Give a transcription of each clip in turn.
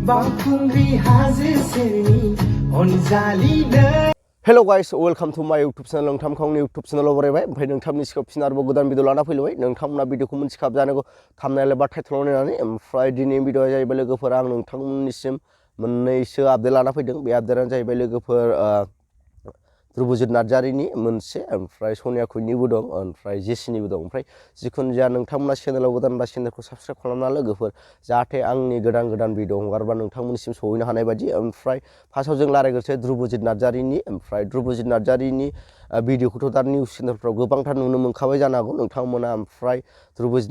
बावखुंग्रि हाजो सेरनि अनजालिनो हेल' गाइस वेलकाम टू माय यूट्यूब चैनल नोंथांखौ आंनि यूट्यूब चैनलाव बरायबाय ओमफ्राय नोंथांनि सिगाङाव फिन आरोबाव गोदान भिडिअ लाना फैलायबाय नोंथांमोना भिडिअखौ मिथिखाब जानांगौ थाम्बनेल एबा टाइटलाव नायनानै ओमफ्राय दिनैनि भिडिअआ जाहैबाय लोगोफोर आं नोंथांमोननिसिम मोननैसो आपडेट लाना फैदों बे आपडेटआनो जाहैबाय लोगोफोर ध्रुबजित नार्जारिनि मोनसे ओमफ्राय सनिया खुइनिबो दं ओमफ्राय जेसिनिबो दं ओमफ्राय जिखुनु जाया नोंथांमोना चेनेलाव गोदानबा चेनेलखौ साबस्क्राइब खालामना लोगोफोर जाहाथे आंनि गोदान भिडिअ हगारबा नोंथांमोननिसिम सहैनो हानाय बायदि ओमफ्राय फार्स्टआव जों रायज्लायग्रोसै ध्रुबजित नार्जारिनि ओमफ्राय ध्रुबजित नार्जारिनि भिडिअखौथ' दा निउस चेनेलफ्राव गोबांथार नुनो मोनखाबाय जानो हागौ नोंथांमोना ओमफ्राय ध्रुबजित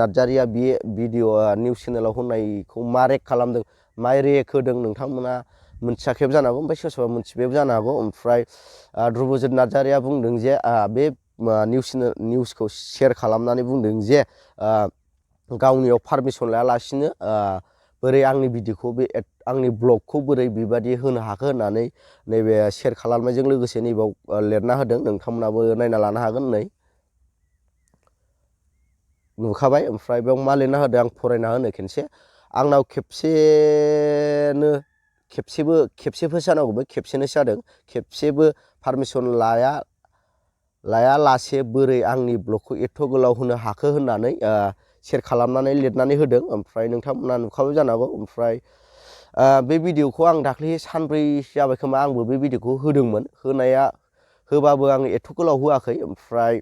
नार्जारिया बे भिडिअ निउस चेनेलाव होनायखौ मा रेक खालामदों मा रेक होदों नोंथांमोना मोनथियाखैबो जानो हागौ ओमफ्राय सोरबा सोरबा मोनथिबायबो जानो हागौ ओमफ्राय ध्रुबजित नार्जारिया बुंदों जे बे निउसखौ शेयार खालामनानै बुंदों जे गावनियाव पारमिसन लायालासिनो बोरै आंनि भिडिअखौ बे आंनि ब्लगखौ बोरै बेबादि होनो हाखो होननानै नैबे शेयार खालामनायजों लोगोसे नैबाव लिरना होदों नोंथांमोनाबो नायना लानो हागोन नै नुखाबाय ओमफ्राय बेयाव मा लिरना होदों आं फरायना होनो खेनसे आंनाव खेबसेबो जानांगौ बे खेबसेनोसो जादों खेबसेबो पारमिसन लायालासे बोरै आंनि ब्लगखौ एथ' गोलाव होनो हाखो होननानै शेयार खालामनानै लिरनानै होदों ओमफ्राय नोंथांमोना नुखाबाय जानो हागौ ओमफ्राय बे भिडिअखौ आं दाख्लै सानब्रै जाबाय खोमा आंबो बे भिडिअखौ होदोंमोन होबाबो आं एथ' गोलाव होआखै ओमफ्राय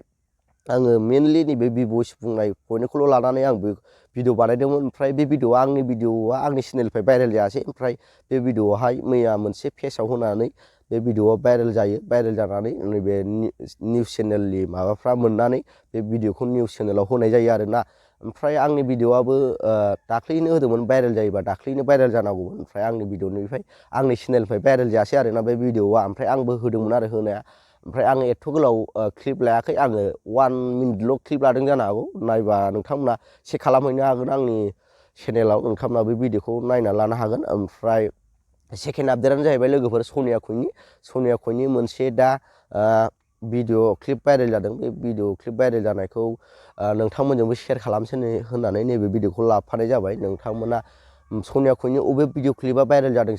आङो मेनलि नैबे भिभ'इस बुंनाय पइन्टखौल' लानानै आं बे भिडिअ बानायदोंमोन ओमफ्राय बे भिडिअआ आंनि चेनेलनिफ्राय भाइरेल जायासै ओमफ्राय बे भिडिअआवहाय मैया मोनसे पेजाव होनानै बे भिडिअआ भाइरेल जानानै नैबे निउस चेनेलनि माबाफ्रा मोननानै बे भिडिअखौ निउस चेनेलाव होनाय जायो आरोना ओमफ्राय आंनि भिडिअआबो दाख्लैनो होदोंमोन भाइरेल जायोबा दाख्लैनो भाइरेल जानांगौमोन ओमफ्राय आंनि भिडिअनिफ्राय आंनि चेनेलनिफ्राय भाइरेल जायासै आरोना बे भिडिअआ ओमफ्राय आंबो होदोंमोन आरो होनाया ओमफ्राय आङो एथ' गोलाव क्लिप लायाखै आङो 1 मिनिटल' क्लिप लादों जानो हागौ नायबा नोंथांमोना चेक खालामहैनो हागोन आंनि चेनेलाव नोंथांमोना बे भिडिअखौ नायना लानो हागोन ओमफ्राय सेकेन्ड आपडेटआनो जाहैबाय लोगोफोर सनिया खुइनि मोनसे दा भिडिअ क्लिप भाइरेल जादों बे भिडिअ क्लिप भाइरेल जानायखौ नोंथांमोनजोंबो शेयार खालामसै होननानै नैबे भिडिअखौ लाफानाय जाबाय नोंथांमोना सनिया खुइनि अबे भिडिअ क्लिपआ भाइरेल जादों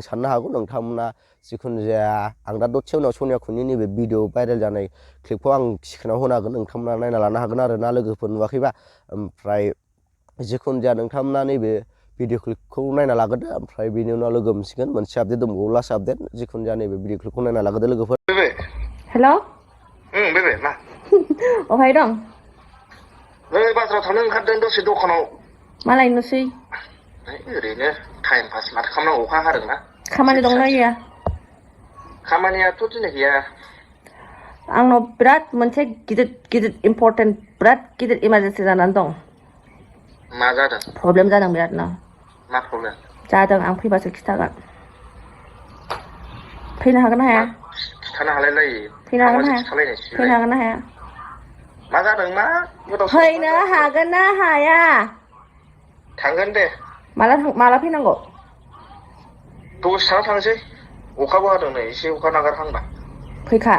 साननो हागौ नोंथांमोना जिखुनु जाया आं दा दसे उनाव सनिया खुइनि नैबे भिडिअ भाइरेल जानाय क्लिपखौ आं स्क्रिनाव होनो हागोन नोंथांमोना नायना लानो हागोन आरो ना लोगोफोर नुवाखैबा ओमफ्राय जिखुनु जाया नोंथांमोना नैबे भिडिअ क्लिपखौ नायना लाग्रोदो ओमफ्राय बेनि उनाव लोगो मोनसिगोन मोनसे आपडेट दंबावो लास्ट आपडेट जिखुनु जाया नैबे भिडिअ क्लिपखौ नायना लाग्रोदो लोगोफोर हेल' बेबे मा अहाय दं नै बाजाराव थांनो ओंखारदों दसे दखानाव मा लायनोसै ओरैनो टाइम पास माथो खालामनांगौ अखा हादोंना खामानि दंना गैया खामानियाथ' दिनै गैया आंनाव बिराद मोनसे गिदिर इम्पर्टेन्ट बिराद गिदिर इमारजेन्सि जानानै दं मा जादों प्रब्लेम जादों बिरादनो मा प्रब्लेम जादों आं फैबासो खिथागोन फैनो हागोन ना हाया खिथानो हालायलायो फैनो हागोन ना हाया मा जादों मा फैनो हागोन ना हाया थांगोन दे माला फैनांगौ दसे थाना थांसै अखाबो हादों नै एसे अखा नागारहांबा फैखा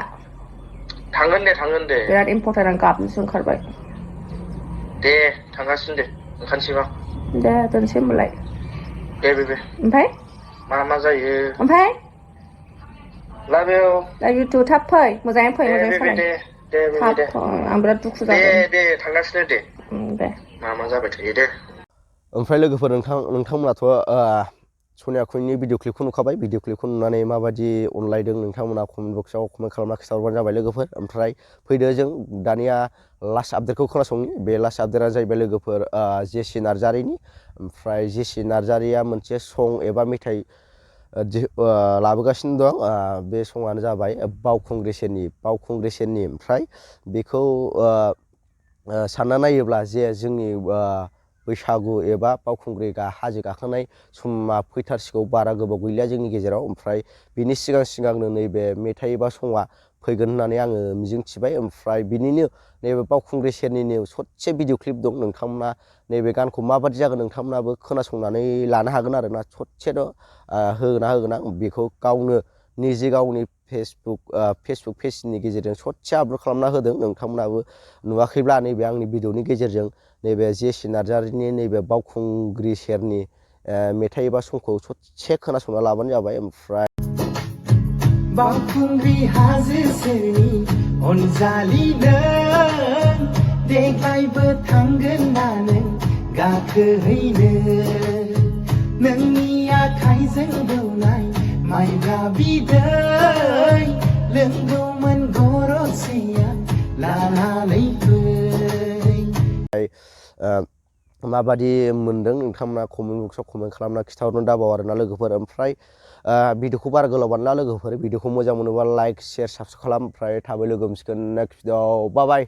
थांगोन दे बिराद इम्पर्टेन्ट आं गाबनोसो ओंखारबाय दे थांगासिनो दे ओंखारसैबा दे दोनसै होनबालाय दे बेबे ओमफ्राय मा जायो ओमफ्राय लाभ इउ टु थाब फै मोजाङै फै मोजाङै सालाय दे आं बिराद दुखु जादों दे थांगासिनो दे मा जाबाय थायो दे ओमफ्राय लोगोफोर नोंथांमोनाथ' सनिया खुइनि भिडिअ क्लिपखौ नुखाबाय भिडिअ क्लिपखौ नुनानै माबायदि अनलायदों नोंथांमोना कमेन्ट बक्सआव कमेन्ट खालामना खिथाहरबानो जाबाय लोगोफोर ओमफ्राय फैदो जों दानिया लास्ट आपडेटखौ खोनासंनि बे लास्ट आपडेटआ जाहैबाय लोगोफोर जेसि नार्जारिनि ओमफ्राय जेसि नार्जारिया मोनसे सं एबा मेथाइ लाबोगासिनो दं बे सङानो जाबाय बावखुंग्रि सेरनि ओमफ्राय बेखौ सानना नायोब्ला जे जोंनि बैसागु एबा बावखुंग्रि हाजो गाखोनाय समा फैथारसिगौ बारा गोबाव गैलिया जोंनि गेजेराव ओमफ्राय बिनि सिगांनो नैबे मेथाइ एबा सङा फैगोन होननानै आङो मिजिंथिबाय ओमफ्राय बिनिनो नैबे बावखुंग्रि सेरनिनो ससे भिडिअ क्लिप दं नोंथांमोना नैबे गानखौ माबादि जागोन नोंथांमोनाबो खोनासंनानै लानो हागोन आरोना ससेल' होगोन आं बेखौ गावनो निजे गावनि फेसबुक पेजनि गेजेरजों ससे आपल'ड खालामना होदों नोंथांमोनाबो नुवाखैब्ला नैबे आंनि भिडिअनि गेजेरजों नैबे जेसि नार्जारिनि नैबे बावखुंग्रि सेरनि मेथाइ एबा समखौ ससे खोनासंना लाबानो जाबाय ओमफ्राय बावखुंग्रि हाजो सेरनि अनजालि नों देग्लायबो थांगोन ना नों गाखोहैनो नोंनि आखाइजों दौनाय माइब्रा बिदै लोंगौमोन गरसेया लानानै फै माबादि मोन्दों नोंथांमोना कमेन्ट बक्सआव कमेन्ट खालामना खिन्थाहरनो दाबाव आरोना लोगोफोर ओमफ्राय भिडिअखौ बारा गोलाव बानायला लोगोफोर भिडिअखौ मोजां मोनोबा लाइक शेयार साबस्क्राइब खालाम ओमफ्राय थाबै लोगो मोनसिगोन नेक्स्ट भिडिअ बाय बाय